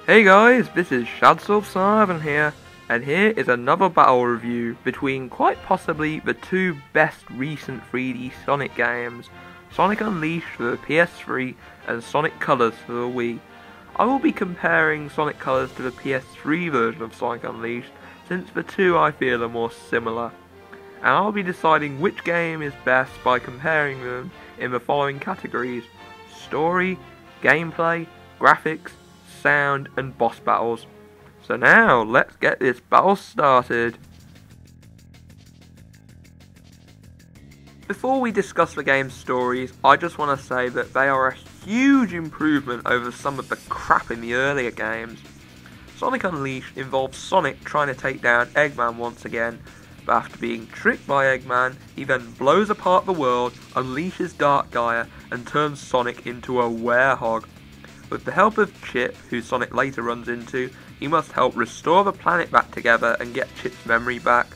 Hey guys, this is Shadsoul7 here, and here is another battle review between quite possibly the two best recent 3D Sonic games, Sonic Unleashed for the PS3 and Sonic Colors for the Wii. I will be comparing Sonic Colors to the PS3 version of Sonic Unleashed, since the two I feel are more similar, and I'll be deciding which game is best by comparing them in the following categories: story, gameplay, graphics, sound, and boss battles. So now, let's get this battle started. Before we discuss the game's stories, I just want to say that they are a huge improvement over some of the crap in the earlier games. Sonic Unleashed involves Sonic trying to take down Eggman once again, but after being tricked by Eggman, he then blows apart the world, unleashes Dark Gaia, and turns Sonic into a werehog. With the help of Chip, who Sonic later runs into, he must help restore the planet back together and get Chip's memory back.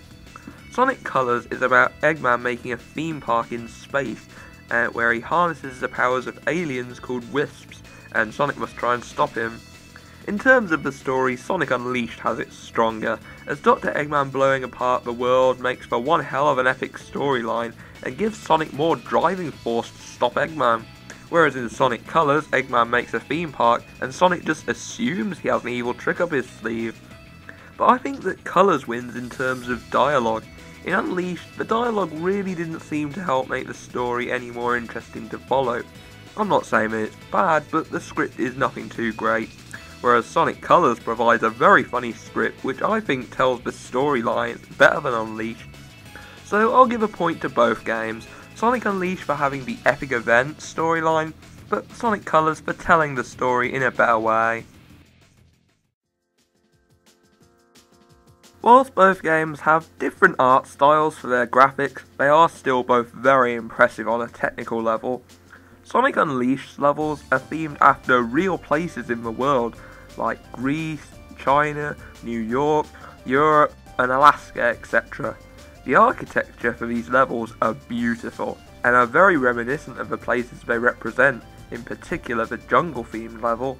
Sonic Colors is about Eggman making a theme park in space, where he harnesses the powers of aliens called Wisps, and Sonic must try and stop him. In terms of the story, Sonic Unleashed has it stronger, as Dr. Eggman blowing apart the world makes for one hell of an epic storyline, and gives Sonic more driving force to stop Eggman. Whereas in Sonic Colors, Eggman makes a theme park, and Sonic just assumes he has an evil trick up his sleeve. But I think that Colors wins in terms of dialogue. In Unleashed, the dialogue really didn't seem to help make the story any more interesting to follow. I'm not saying that it's bad, but the script is nothing too great. Whereas Sonic Colors provides a very funny script which I think tells the storyline better than Unleashed. So I'll give a point to both games. Sonic Unleashed for having the epic event storyline, but Sonic Colors for telling the story in a better way. Whilst both games have different art styles for their graphics, they are still both very impressive on a technical level. Sonic Unleashed levels are themed after real places in the world, like Greece, China, New York, Europe, and Alaska, etc. The architecture for these levels are beautiful, and are very reminiscent of the places they represent, in particular the jungle-themed level.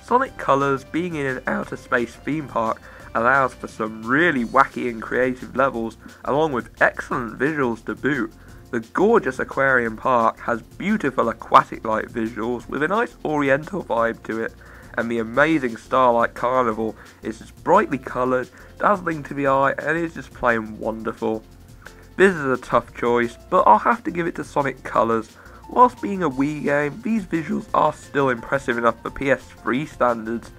Sonic Colors being in an outer space theme park allows for some really wacky and creative levels, along with excellent visuals to boot. The gorgeous aquarium park has beautiful aquatic-like visuals with a nice oriental vibe to it, and the amazing Starlight Carnival is just brightly coloured, dazzling to the eye, and is just plain wonderful. This is a tough choice, but I'll have to give it to Sonic Colors. Whilst being a Wii game, these visuals are still impressive enough for PS3 standards,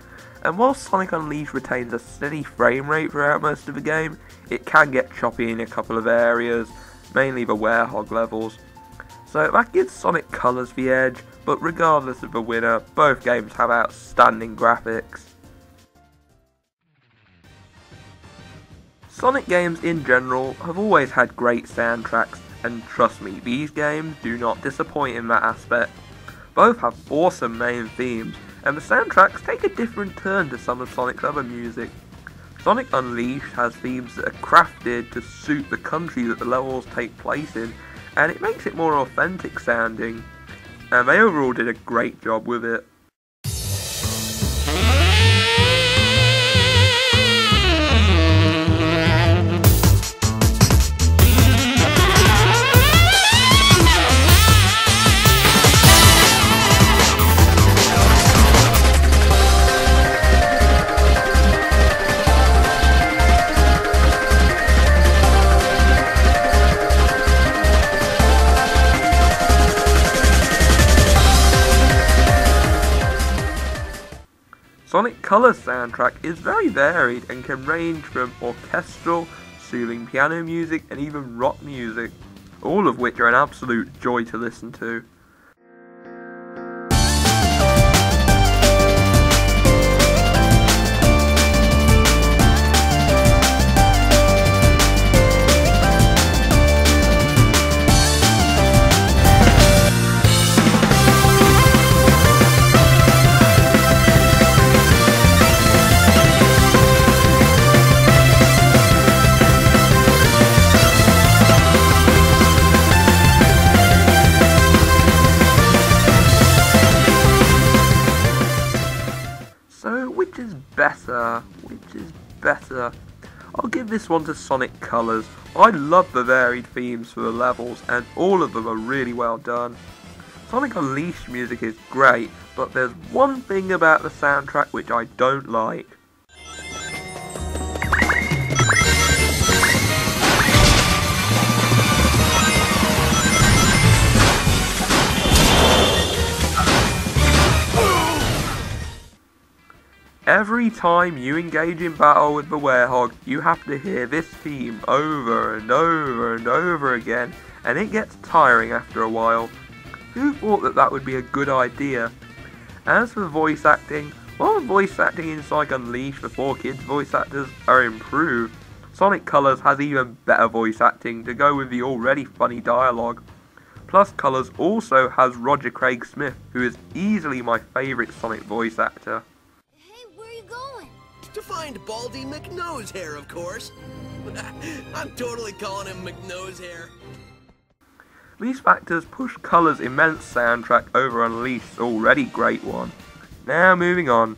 and whilst Sonic Unleashed retains a steady frame rate throughout most of the game, it can get choppy in a couple of areas, mainly the werehog levels. So that gives Sonic Colors the edge, but regardless of the winner, both games have outstanding graphics. Sonic games in general have always had great soundtracks, and trust me, these games do not disappoint in that aspect. Both have awesome main themes, and the soundtracks take a different turn to some of Sonic's other music. Sonic Unleashed has themes that are crafted to suit the country that the levels take place in, and it makes it more authentic sounding, and they overall did a great job with it. Sonic Colors soundtrack is very varied and can range from orchestral, soothing piano music, and even rock music, all of which are an absolute joy to listen to. better. I'll give this one to Sonic Colors. I love the varied themes for the levels, and all of them are really well done. Sonic Unleashed music is great, but there's one thing about the soundtrack which I don't like. Every time you engage in battle with the Werehog, you have to hear this theme over and over and over again, and it gets tiring after a while. Who thought that that would be a good idea? As for voice acting, while the voice acting in Sonic Unleashed, the 4Kids voice actors are improved, Sonic Colors has even better voice acting to go with the already funny dialogue. Plus Colors also has Roger Craig Smith, who is easily my favourite Sonic voice actor. Hey, where are you going? To find Baldy McNosehair, of course. I'm totally calling him McNosehair. These factors push Colors' immense soundtrack over Unleashed's already great one. Now moving on.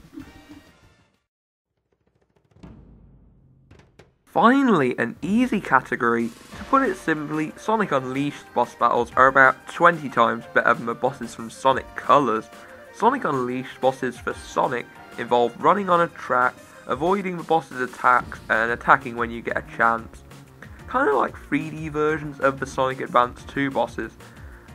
Finally, an easy category. To put it simply, Sonic Unleashed boss battles are about 20 times better than the bosses from Sonic Colors. Sonic Unleashed bosses for Sonic involve running on a track, avoiding the boss's attacks, and attacking when you get a chance. Kind of like 3D versions of the Sonic Advance 2 bosses.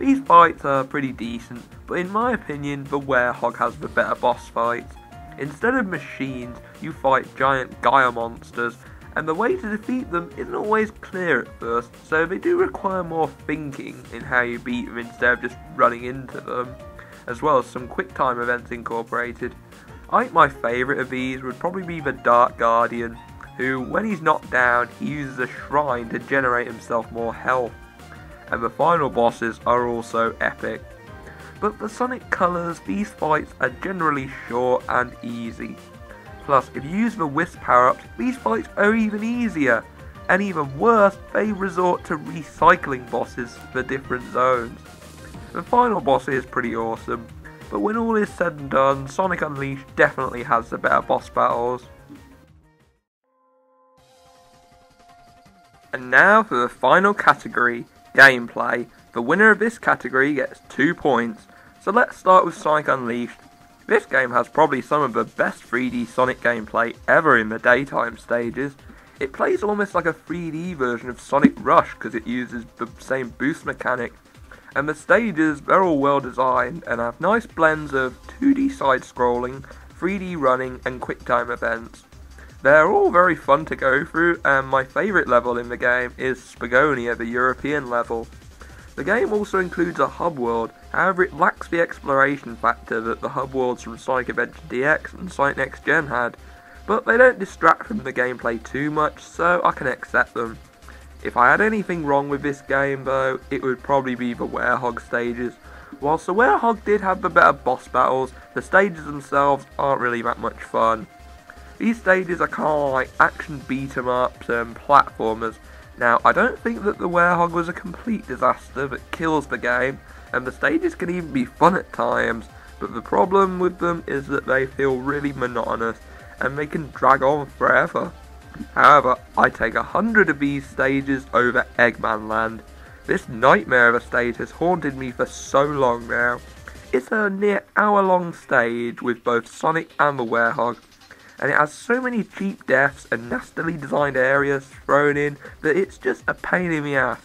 These fights are pretty decent, but in my opinion, the Werehog has the better boss fights. Instead of machines, you fight giant Gaia monsters, and the way to defeat them isn't always clear at first, so they do require more thinking in how you beat them instead of just running into them, as well as some quick time events incorporated. I think my favourite of these would probably be the Dark Guardian, who, when he's knocked down, he uses a shrine to generate himself more health. And the final bosses are also epic. But for Sonic Colors, these fights are generally short and easy. Plus, if you use the Wisp power-ups, these fights are even easier. And even worse, they resort to recycling bosses for different zones. The final boss is pretty awesome, but when all is said and done, Sonic Unleashed definitely has the better boss battles. And now for the final category, gameplay. The winner of this category gets 2 points. So let's start with Sonic Unleashed. This game has probably some of the best 3D Sonic gameplay ever in the daytime stages. It plays almost like a 3D version of Sonic Rush because it uses the same boost mechanic. And the stages, they're all well designed and have nice blends of 2D side scrolling, 3D running and quick time events. They're all very fun to go through, and my favourite level in the game is Spagonia, the European level. The game also includes a hub world, however it lacks the exploration factor that the hub worlds from Sonic Adventure DX and Sonic Next Gen had, but they don't distract from the gameplay too much, so I can accept them. If I had anything wrong with this game though, it would probably be the Werehog stages. Whilst the Werehog did have the better boss battles, the stages themselves aren't really that much fun. These stages are kind of like action beat-em-ups and platformers. Now, I don't think that the Werehog was a complete disaster that kills the game, and the stages can even be fun at times, but the problem with them is that they feel really monotonous, and they can drag on forever. However, I take 100 of these stages over Eggman Land. This nightmare of a stage has haunted me for so long now. It's a near hour-long stage with both Sonic and the Werehog, and it has so many cheap deaths and nastily designed areas thrown in that it's just a pain in the ass.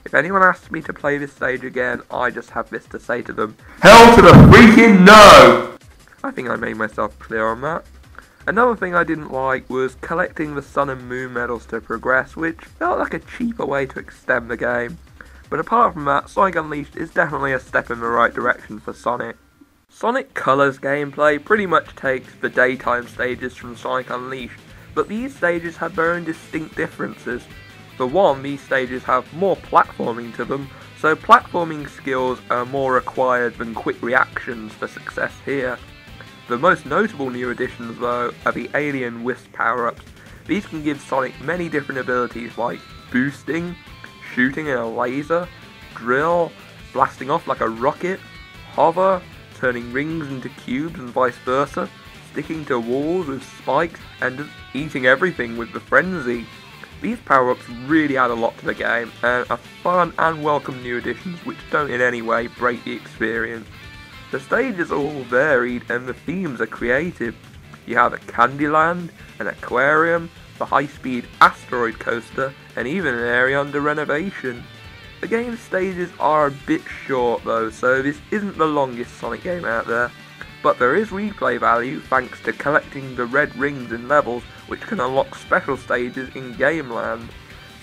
If anyone asks me to play this stage again, I just have this to say to them: hell to the freaking no! I think I made myself clear on that. Another thing I didn't like was collecting the Sun and Moon medals to progress, which felt like a cheaper way to extend the game. But apart from that, Sonic Unleashed is definitely a step in the right direction for Sonic. Sonic Colors gameplay pretty much takes the daytime stages from Sonic Unleashed, but these stages have their own distinct differences. For one, these stages have more platforming to them, so platforming skills are more required than quick reactions for success here. The most notable new additions though are the Alien Wisp power-ups. These can give Sonic many different abilities like boosting, shooting in a laser, drill, blasting off like a rocket, hover, turning rings into cubes and vice versa, sticking to walls with spikes and just eating everything with the frenzy. These power-ups really add a lot to the game and are fun and welcome new additions which don't in any way break the experience. The stages are all varied and the themes are creative. You have a Candyland, an aquarium, the high-speed asteroid coaster, and even an area under renovation. The game's stages are a bit short though, so this isn't the longest Sonic game out there, but there is replay value thanks to collecting the red rings in levels which can unlock special stages in Game Land.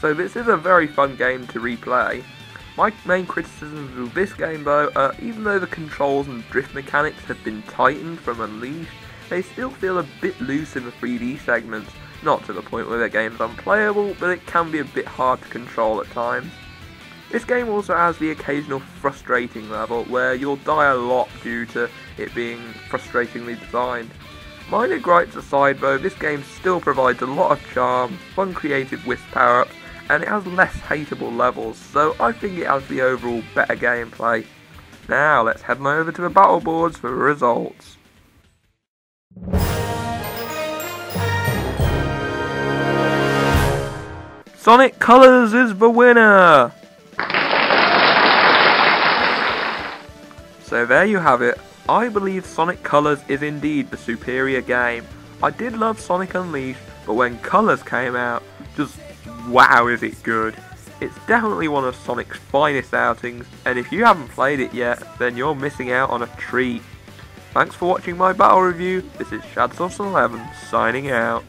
So this is a very fun game to replay. My main criticisms of this game though are even though the controls and drift mechanics have been tightened from Unleashed, they still feel a bit loose in the 3D segments, not to the point where the game's unplayable, but it can be a bit hard to control at times. This game also has the occasional frustrating level where you'll die a lot due to it being frustratingly designed. Minor gripes aside though, this game still provides a lot of charm, fun creative wisp power-ups, and it has less hateable levels, so I think it has the overall better gameplay. Now let's head on over to the battle boards for the results. Sonic Colors is the winner! So there you have it. I believe Sonic Colors is indeed the superior game. I did love Sonic Unleashed, but when Colors came out, just wow is it good. It's definitely one of Sonic's finest outings, and if you haven't played it yet, then you're missing out on a treat. Thanks for watching my battle review. This is Shadsoft11 signing out.